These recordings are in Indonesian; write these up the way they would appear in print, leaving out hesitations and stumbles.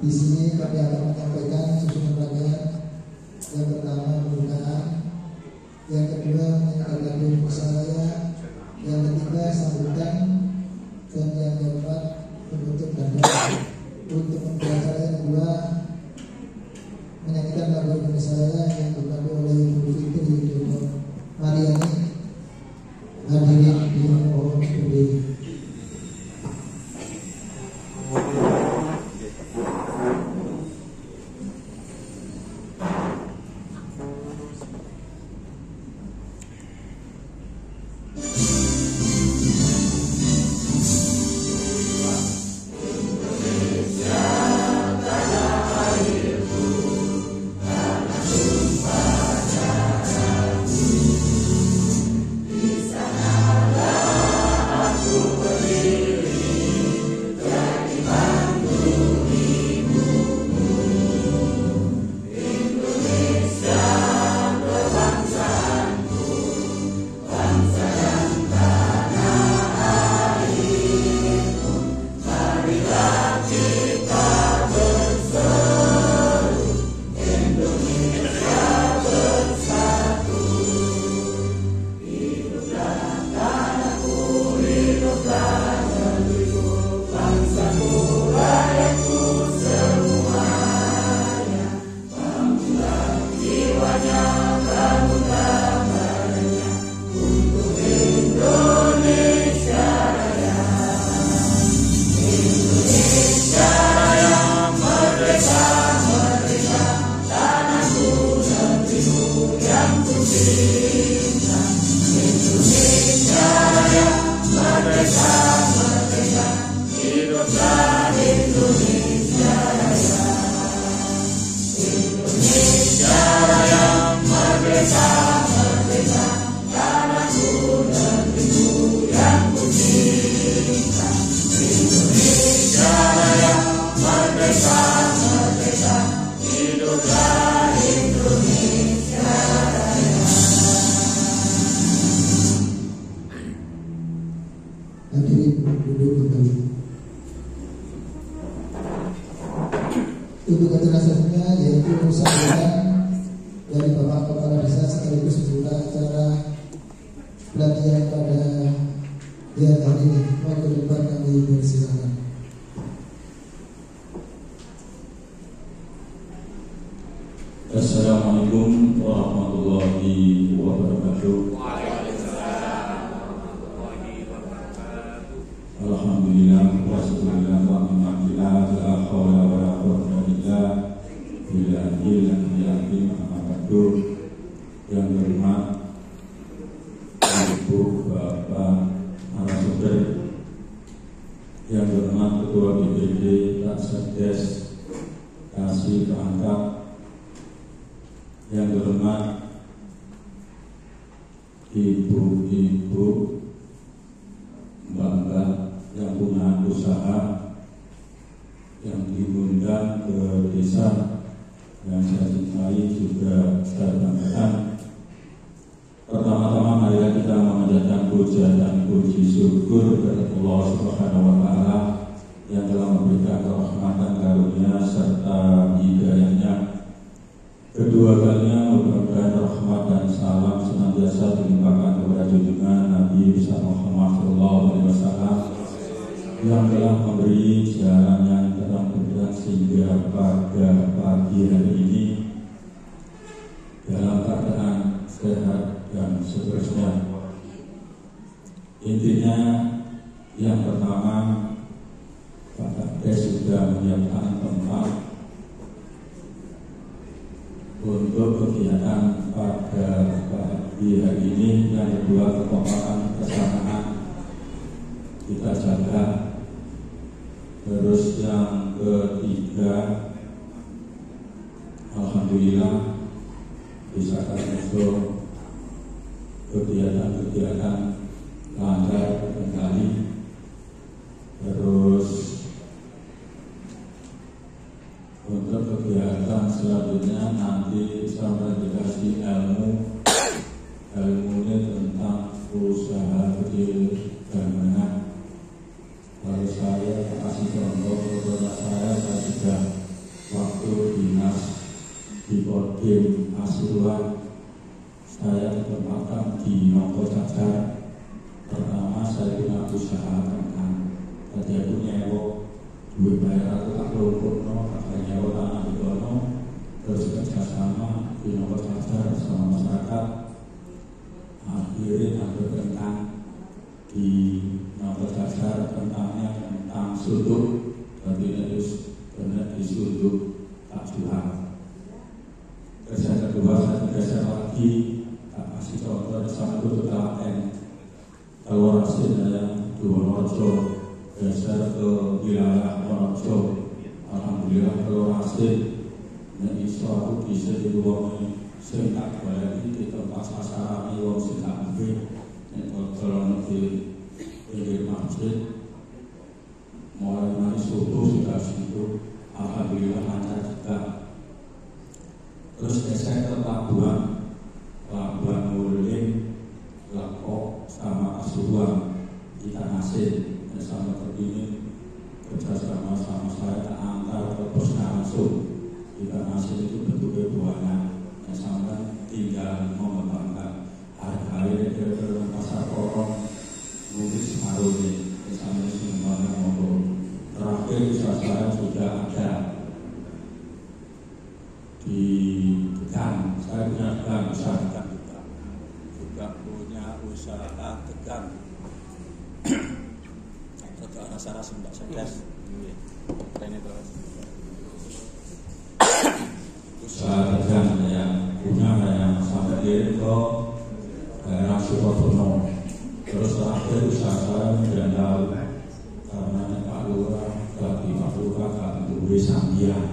Di sini kami akan menyampaikan susunan rangkaian. Yang pertama pembukaan, yang kedua menyampaikan saya, yang ketiga sambutan, dan yang keempat penutup dan doa. Untuk pembukaan yang kedua menyanyikan lagu Indonesia yang dipandu oleh Ibu Fitri Dino Mariani. Hadirin dimohon berdiri. Untuk kejelasannya yaitu sambutan dari Bapak Kepala Desa sekaligus membuka acara pelatihan pada hari ini. Waktu depan kami bersilakan. Assalamualaikum warahmatullahi wabarakatuh. Alhamdulillah wa syukurillah wa ni'matillah la haula wa la quwwata illa billah. Ya yang berhormat Ibu Bapak narasumber, yang berhormat Ketua BPD Satgas Kasih Perangkat, yang berhormat ibu-ibu, mbak-mbak yang punya usaha yang diundang ke desa yang saya cintai juga saya banggakan. Pertama-tama mari kita memanjatkan puja dan puji syukur kepada Allah Subhanahu wa Ta'ala yang telah memberikan kerahmatan karunia serta hidayahnya. Kedua kalinya mudah-mudahan rahmat dan salam senantiasa dilimpahkan kepada junjungan Nabi besar Muhammad SAW yang telah memberi jalan yang terang benderang sehingga pada pagi hari ini dalam keadaan sehat dan seterusnya. Intinya yang pertama, Pak Kades sudah menyiapkan tempat untuk kegiatan pada pagi hari ini. Yang kedua, kekompakan kesamaan kita jaga. Terus yang ketiga, alhamdulillah bisa termasuk kegiatan-kegiatan lancar kembali. Terus untuk kegiatan selanjutnya nanti saya dikasih ilmunya tentang usaha kecil dan menengah. Kalau saya kasih contoh kepada saya sudah waktu dinas di Kodim Pasuruan, saya ditempatkan di Nongko Cacar. Pertama saya punya usaha kentang, tadi aku nyewa duit bayar aku tak lumpur, kakak nyewa tanah di kono, terus kerjasama di Nongko Cacar sama masyarakat. Akhirnya ada kentang di Nongko Cacar, kentangnya kentang suduk, tapi harus benar disuduk tak jual. Kerja kedua saya geser lagi, tak kasih contoh sama itu telaten telur asin yang Wonorejo, geser ke wilayah Wonorejo. Alhamdulillah telur asin yang iso aku bisa diluangi sing tak balik di tempat sasaran wong sing tak ambil nek kalau nanti pinggir masjid mulai dari subuh sudah situ. Alhamdulillah lancar juga. Terus geser ke Labuan Wuling, Lekok sama Pasuruan di Tanasir sama terpilih kerjasama sama saya antar ke posnya langsung di Tanasir. Itu bentuknya buahnya sama tinggal mengembangkan harga-harga ke pasar orang mungkin separuh ini sama mengembangkan motor. Terakhir usaha saya sudah ada di Tegang. Saya punya usaha juga punya usaha Tegang. Ke arah sana Sunda Sedes. Ini terus. Usaha Tegang yang punya yang sampai ke daerah Sukodono. Terus terakhir usaha saya menjandal karena Pak Lurah, Pak Lurah, Pak Duwe Sambian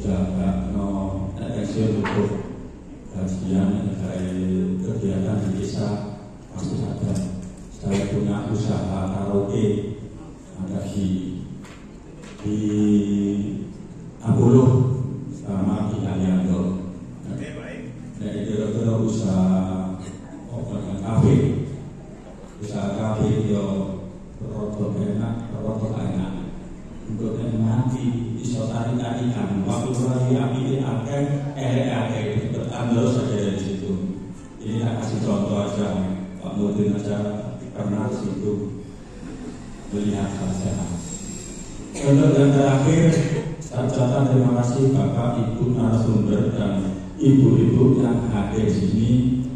jaga eksil untuk kajian dari kegiatan di desa pasti ada. Saya punya usaha karaoke ada di Apuluh sama di Aliando. Dari kira-kira usaha kafe, usaha kafe yo rotok enak. Untuk nanti iso tarik-tarikan waktu lagi api akeh bertambah saja dari situ. Ini tak kasih contoh aja, Pak Nurdin aja pernah di situ melihat saja. Untuk yang terakhir, saya ucapkan terima kasih Bapak Ibu narasumber dan ibu-ibu yang hadir di sini,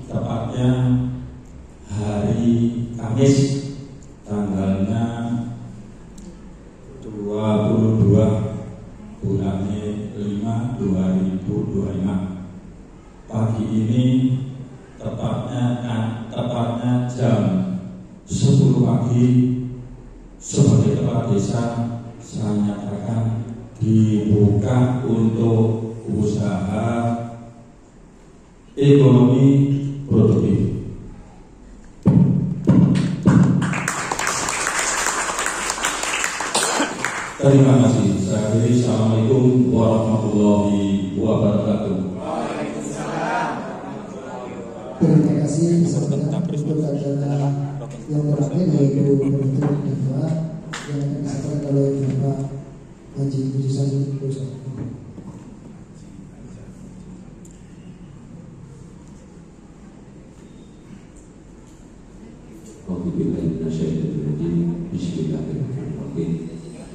tepatnya hari Kamis tanggalnya 22 bulan 5 2025. Pagi ini tepatnya jam 10 pagi sebagai kepala desa saya nyatakan dibuka untuk usaha ekonomi produktif. Terima kasih. Saya akhiri. Assalamualaikum warahmatullahi wabarakatuh. Terima kasih untuk acara yang terakhir yaitu penutup doa yang akan disampaikan oleh Bapak Haji Budi Sadikin. Bismillahirrahmanirrahim.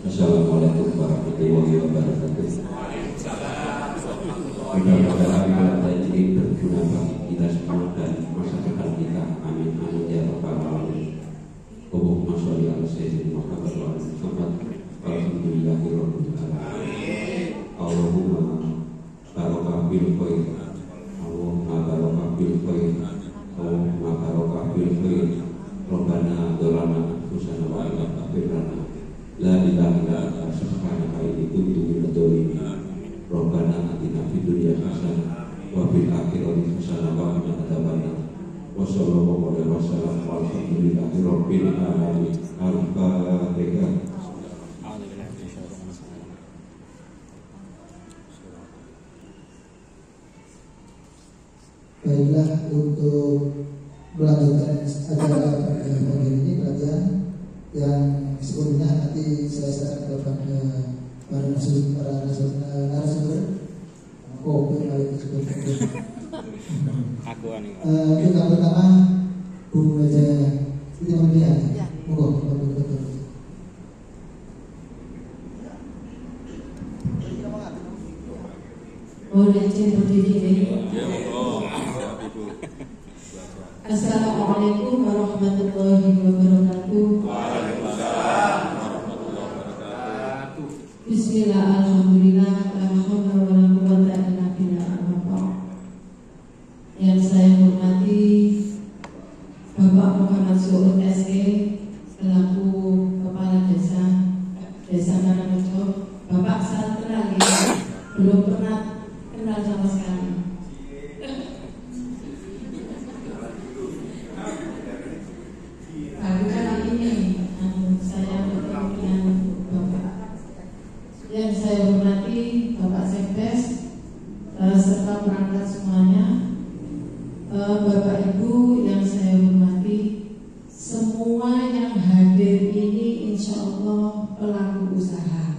Assalamualaikum warahmatullahi wabarakatuh. Mudah-mudahan ini berguna bagi kita semua dan masa depan kita. Amin amin ya rabbal alamin. Allahumma sholli ala sayyidina Muhammad wa ala Muhammad. Alhamdulillahirabbil alamin. Allahumma barakah bil khair. Allahumma barakah bil khair. Allahumma barakah bil khair. Rabbana dzalana anfusana wa lam taghfir lana la ilaha illa anta subhanaka inni kuntu minadh dhalimin. Rabbana atina fid dunya hasanah wa fil akhirati hasanah wa qina adzabannar. Wa sallallahu alaihi wasallam walhamdulillahi rabbil alamin. Al-Fatihah. Baiklah, untuk melanjutkan acara pagi ini pelatihan yang sebelumnya nanti saya serahkan kepada para narasumber. Untuk yang pertama Bu Meja Siti Mamiya. Monggo. Boleh izin berdiri. Assalamualaikum warahmatullahi wabarakatuh. Waalaikumsalam warahmatullahi wabarakatuh. Bismillah, alhamdulillah, la haula wala quwwata illa billah. Yang saya hormati Bapak Muhammad Suud SE selaku Kepala Desa Karangrejo. Bapak saya kenal ya, belum pernah kenal sama sekali. Baru kali ini saya bertemu dengan Bapak. Yang saya hormati Bapak Sekdes serta perangkat semuanya, Bapak Ibu yang saya hormati, semua yang hadir ini insya Allah pelaku usaha.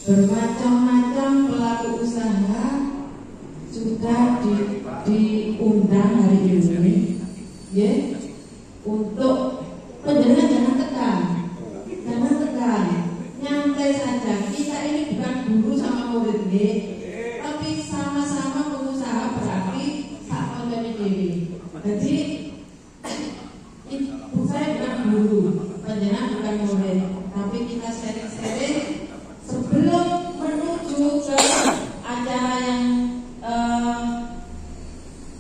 Bermacam-macam pelaku usaha sudah diundang hari ini, untuk penjenengan jangan tekan, nyantai saja. Kita ini bukan guru sama murid, tapi sama-sama pengusaha, berarti sak konjone dhewe. Jadi saya bukan guru, penjenengan bukan murid, tapi kita sharing-sharing sebelum menuju ke acara yang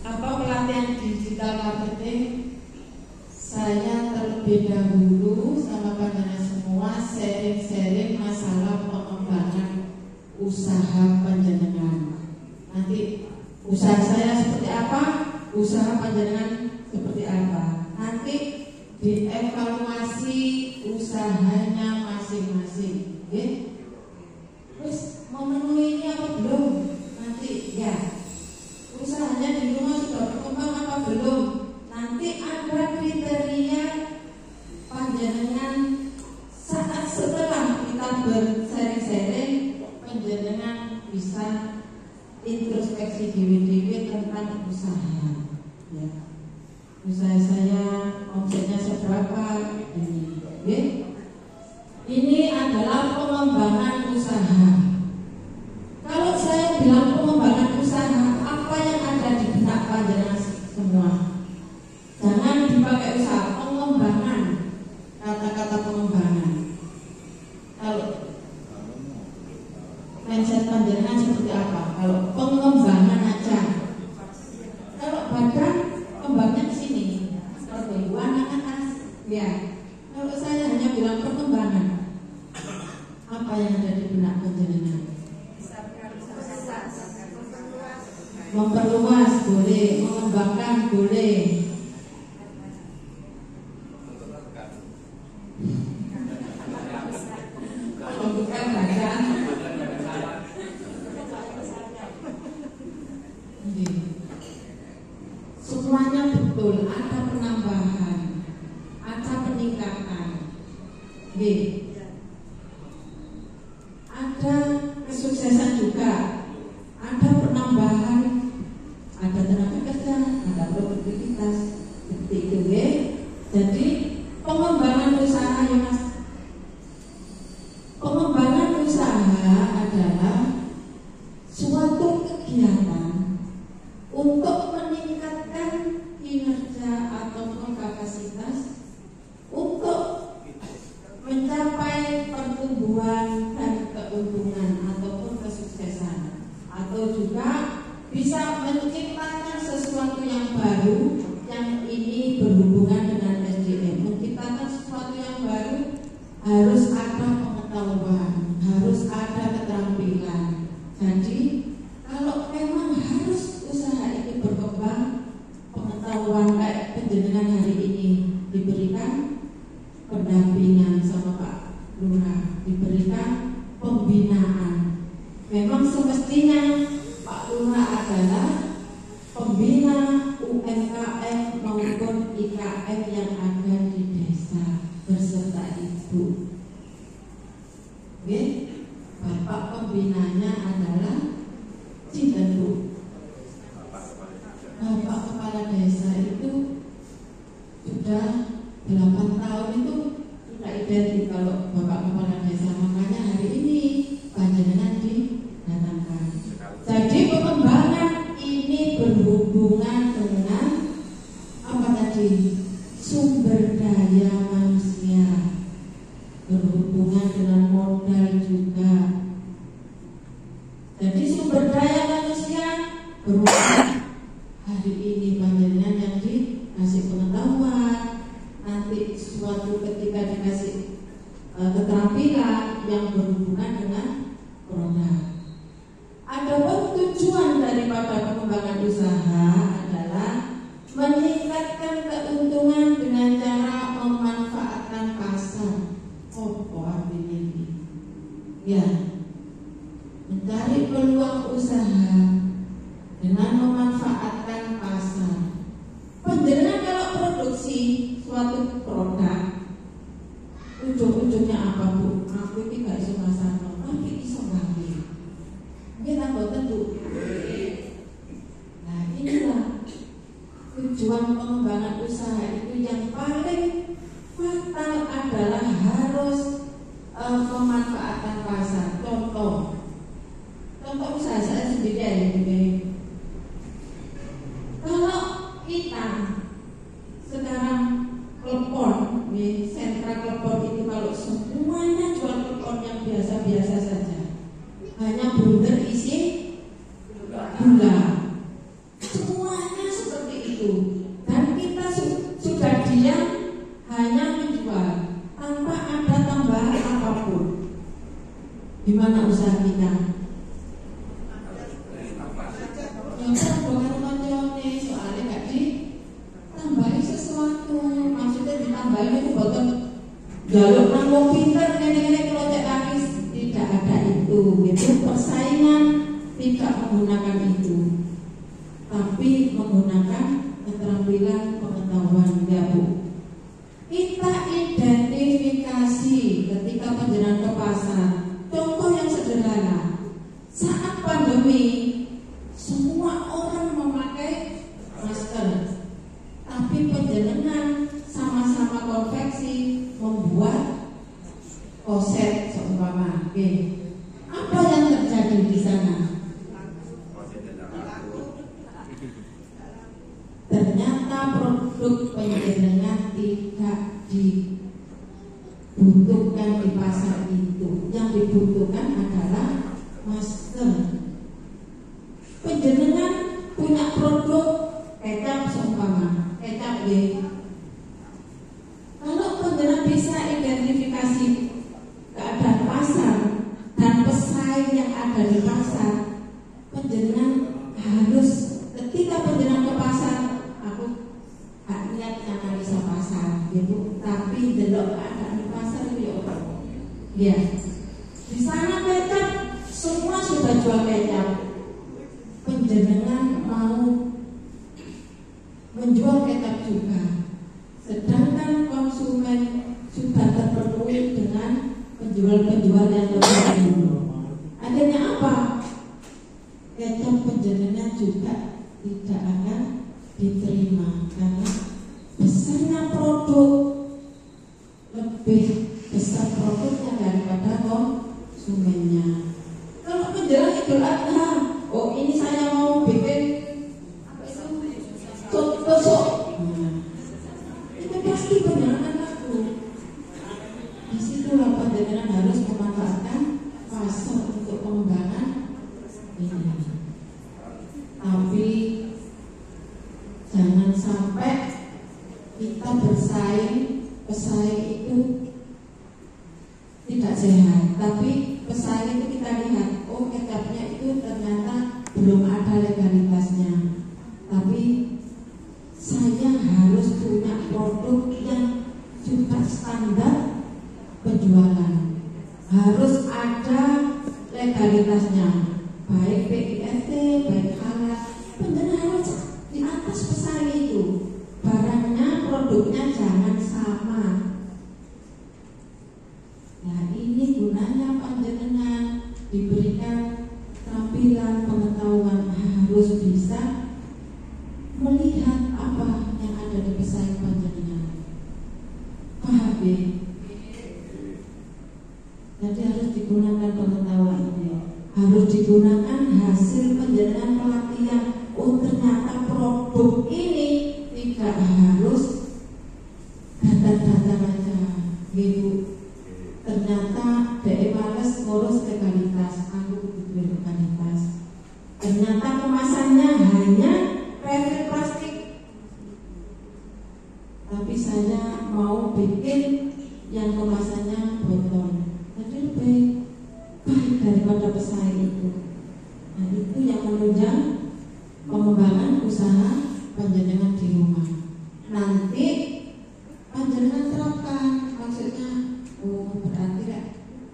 pelatihan digital marketing. Saya terlebih dahulu sama panjenengan semua sharing-sharing masalah pengembangan usaha panjenengan. Nanti usaha saya seperti apa, usaha panjenengan seperti apa. Nanti dievaluasi usahanya masing-masing. Terus mau memenuhi ini apa belum? Nanti ya. Usahanya di rumah sudah berkembang apa belum? Nanti ada kriteria panjenengan saat setelah kita bersharing-sharing, panjenengan bisa introspeksi diri tentang usaha. Ya. Usaha saya omsetnya seberapa ini? Ini adalah pengembangan usaha. Kalau saya bilang pengembangan usaha, apa yang ada di benak panjenengan semua? Jangan dipakai usaha, pengembangan. Kata-kata pengembangan. Kalau mindset panjenengan seperti apa? Kalau pengembangan memperluas boleh, mengembangkan boleh. Kalau bukan bacaan, semuanya betul, ada penambahan, ada peningkatan, ada kesuksesan juga, ada penambahan, ada tenaga kerja, ada produktivitas, seperti itu. Jadi pengembangan usaha ya Mas. Pengembangan usaha adalah suatu kegiatan untuk meningkatkan kinerja ataupun kapasitas untuk mencapai pertumbuhan dan keuntungan ataupun kesuksesan, atau juga bisa menciptakan sesuatu yang baru yang ini berhubungan dengan SDM. Menciptakan sesuatu yang baru harus ada pengetahuan, harus ada keterampilan. Jadi kalau memang harus usaha ini berkembang, pengetahuan kayak penjenengan hari ini diberikan pendampingan sama Pak Lurah, diberikan pembinaan. Memang semestinya Pak Lurah adalah pembina UMKM maupun IKM yang ada di desa beserta Ibu. Oke, Bapak pembinanya adalah Cinten Bu. Bapak kepala desa itu sudah 8 tahun itu sudah identik kalau Bapak kepala desa, makanya hari ini panjenengan didatangkan. Jadi pengembangan ini berhubungan dengan apa tadi? Sumber daya manusia, berhubungan dengan modal juga. Jadi sumber daya manusia berhubungan hari ini panjenengan yang dikasih pengetahuan, nanti suatu ketika dikasih keterampilan yang berhubungan dengan produk. Adapun tujuan daripada pengembangan usaha adalah meningkatkan keuntungan dengan cara memanfaatkan pasar. Apa artinya ini? Ya, mencari peluang usaha dengan memanfaatkan pasar. Panjenengan kalau produksi suatu produk, ujung-ujungnya apa Bu? Aku ini gak iso masarno, tapi iso gawe. Kita boten Bu. Nah inilah tujuan pengembangan usaha itu. Yang paling fatal adalah harus memanfaatkan pasar. Contoh usaha saya sendiri ya. Kalau kita sekarang klepon, sentra klepon itu kalau semuanya jual klepon yang biasa-biasa saja, hanya bundar isi gula, semuanya seperti itu, dan kita sudah diam hanya menjual tanpa ada tambahan apapun. Gimana usaha kita? Soalnya nggak ditambahi sesuatu, maksudnya ditambahi itu bukan jalur nanggung pinter nenek-nenek kelocek kaki, tidak ada itu persaingan tidak menggunakan itu, tapi menggunakan keterampilan pengetahuan. Ya Bu, kita identifikasi ketika perjalanan ke pasar. Contoh yang sederhana, saat pandemi semua orang memakai masker, tapi panjenengan sama-sama konveksi membuat koset seumpama. Apa yang terjadi di sana? Ternyata produk panjenengan tidak dibutuhkan di pasar itu. Yang dibutuhkan adalah masker. Panjenengan punya produk kecap seumpama, kecap kalau panjenengan bisa identifikasi keadaan pasar dan pesaing yang ada di pasar, panjenengan harus Ya, di sana kecap semua sudah jual kecap. Penjenengan mau menjual kecap juga, sedangkan konsumen sudah terpenuhi dengan penjual-penjual yang lebih dulu. Akhirnya apa? Kecap penjenengan juga tidak akan diterima karena besarnya produk lebih besar produknya daripada konsumennya. Kalau menjelang Idul Adha, oh ini saya mau bikin apa itu tusuk, itu pasti penjualan laku. Disitulah penjualan harus memanfaatkan pasar untuk pengembangan ini. Tapi jangan sampai kita pesaing itu tidak sehat, tapi pesaing itu kita lihat, oh kecapnya itu ternyata belum ada legalitasnya. Tapi saya harus punya produk yang sudah standar penjualan, harus ada legalitasnya, baik PIST, baik halal. Benar harus di atas pesaing itu. Barangnya, produknya jangan sama. Nah ini gunanya panjenengan diberikan tampilan pengetahuan, harus bisa melihat apa yang ada di pesaing panjenengan. Paham ya? Jadi harus digunakan pengetahuan ini, harus digunakan hasil panjenengan pelatihan. Oh ternyata produk ini tidak harus data-data aja, gitu. Ternyata DE males ngurus legalitas, aku butuh legalitas. Ternyata kemasannya hanya refill plastik, tapi saya mau bikin yang kemasannya botol. Jadi lebih baik daripada pesaing itu. Nah itu yang menunjang pengembangan usaha panjenengan di rumah. Nanti panjenengan terapkan, maksudnya oh berarti ya,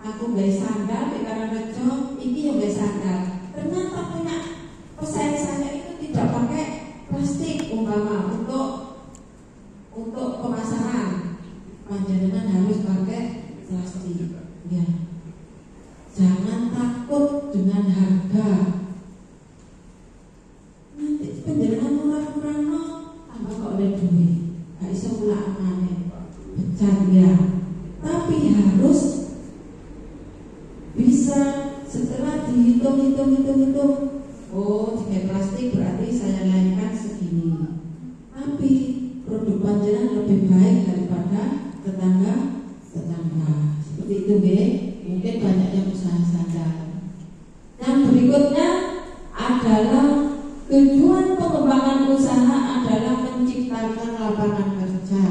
aku gak sandal di Karangrejo, ini yang gak sandal. Ternyata punya pesaing saya itu tidak pakai plastik umpama untuk pemasaran, panjenengan harus pakai plastik. Ya, jangan takut dengan harga. Nanti panjenengan murah-murah no, tambah kok oleh duit, gak bisa ulang aneh, pecat ya. Tapi harus bisa setelah dihitung, oh jika plastik berarti saya naikkan segini. Tapi produk panjenengan lebih baik daripada tetangga. Seperti itu ya. Mungkin banyak yang usaha sadar. Yang berikutnya adalah tujuan pengembangan usaha adalah menciptakan lapangan kerja.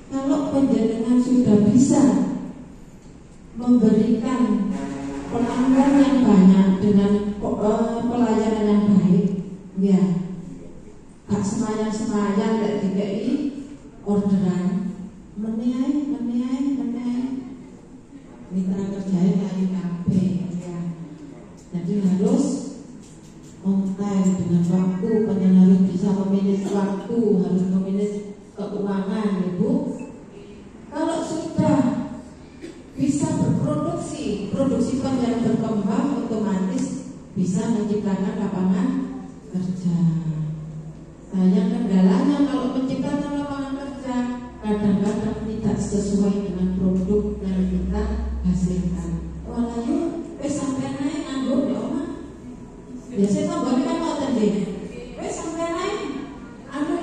Kalau panjenengan sudah bisa memberikan pelanggan yang banyak dengan pelayanan yang baik, ya, gak semayang dari DKI orderan, meneai, mitra kerjanya lagi kabeh, ya. Jadi harus on time dengan waktu, panjenengan harus bisa memanage waktu, harus memanage keuangan, Ibu. Kalau sudah bisa berproduksi, produksi panjenengan berkembang, otomatis bisa menciptakan lapangan kerja. Nah, yang kendalanya kalau menciptakan lapangan kerja kadang-kadang tidak sesuai dengan produk yang kita hasilkan. Walau sampai naik nganggur ya Oma. Biasanya tanggungnya kan mau tadi. Sampai naik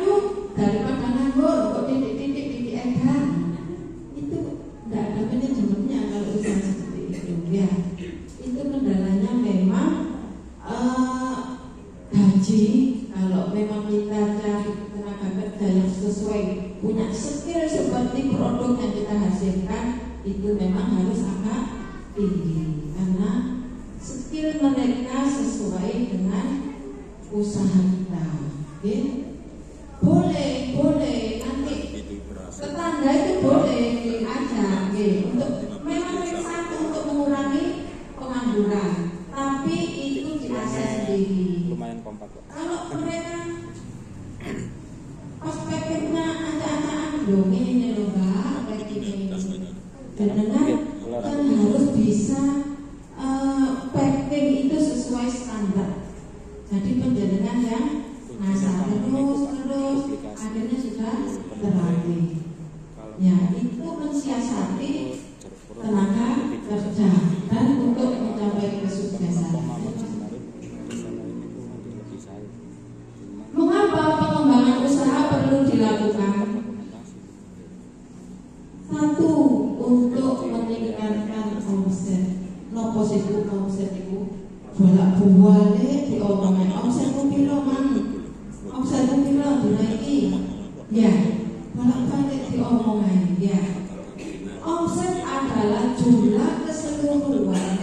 yuk daripada nganggur kok titik edar. Itu tidak ada manajemennya kalau usaha seperti itu ya. Itu kendalanya memang gaji. Kalau memang kita cari tenaga kerja yang sesuai, punya skill seperti produk yang kita hasilkan, itu memang harus agak tinggi karena skill mereka sesuai dengan usaha kita. Okay? Boleh nanti tetangga itu boleh diajak untuk sendiri. lumayan kompak kok. Kalau mereka perspektifnya acak-acakan dong ini loh Mbak, kayak gini. Benar kan harus bisa packing itu sesuai standar. Jadi penjaringan yang ngasar terus akhirnya sudah terlatih. Ya itu mensiasati tenaga kerja dan untuk mencapai kesuksesan. Mengapa pengembangan usaha perlu dilakukan? Satu, untuk meningkatkan omset. Nopo siku omset itu bolak-balik diomongin omsetku piro man, omsetku piro dinaiki. Ya, bolak-balik diomongin. Ya, omset adalah jumlah keseluruhan